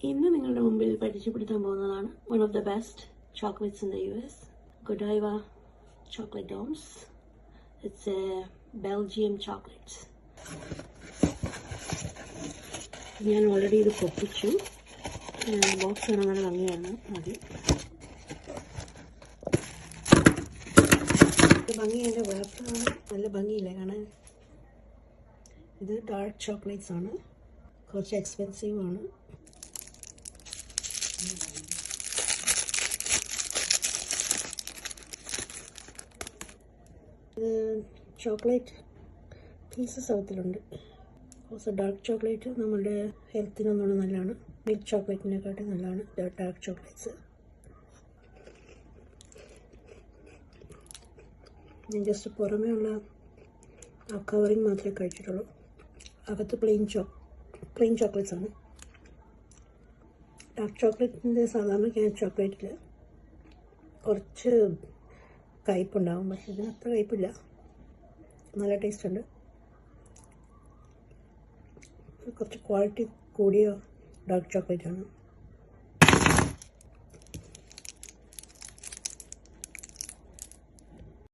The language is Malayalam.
ഇന്ന് നിങ്ങളുടെ മുമ്പിൽ പരിചയപ്പെടുത്താൻ പോകുന്നതാണ് one of the best chocolates in the US, Godiva chocolate domes. It's a Belgium chocolate. ഞാൻ ഓൾറെഡി ഇത് പൊട്ടിച്ചു. ബോക്സ് ഇറങ്ങാൻ ഭംഗിയാണ് ആദ്യം. ഭംഗി എൻ്റെ വേർപ്പാണ്, നല്ല ഭംഗിയില്ല കാണാൻ. ഇത് ഡാർക്ക് ചോക്ലേറ്റ്സ് ആണ്, കുറച്ച് എക്സ്പെൻസീവ് ആണ്. ഇത് ചോക്ലേറ്റ് പീസസ് അകത്തിലുണ്ട്. ഓൾസോ ഡാർക്ക് ചോക്ലേറ്റ് നമ്മുടെ ഹെൽത്തിനൊന്നും നല്ലതാണ്. മിൽക്ക് ചോക്ലേറ്റിനെക്കാട്ടും നല്ലതാണ് ഡാർക്ക് ചോക്ലേറ്റ്സ്. ഞാൻ ജസ്റ്റ് പുറമേ ഉള്ള ആ കവറിങ് മാത്രമേ കഴിച്ചിട്ടുള്ളൂ. അകത്ത് പ്ലെയിൻ ചോക്ലേറ്റ്സ് ആണ്. ഡാർക്ക് ചോക്ലേറ്റിൻ്റെ സാധാരണ ചോക്ലേറ്റിൽ കുറച്ച് കയ്പുണ്ടാകും, പക്ഷെ ഇതിന് അത്ര കയ്പില്ല, നല്ല ടേസ്റ്റ് ഉണ്ട്. കുറച്ച് ക്വാളിറ്റി കൂടിയ ഡാർക്ക് ചോക്ലേറ്റാണ്.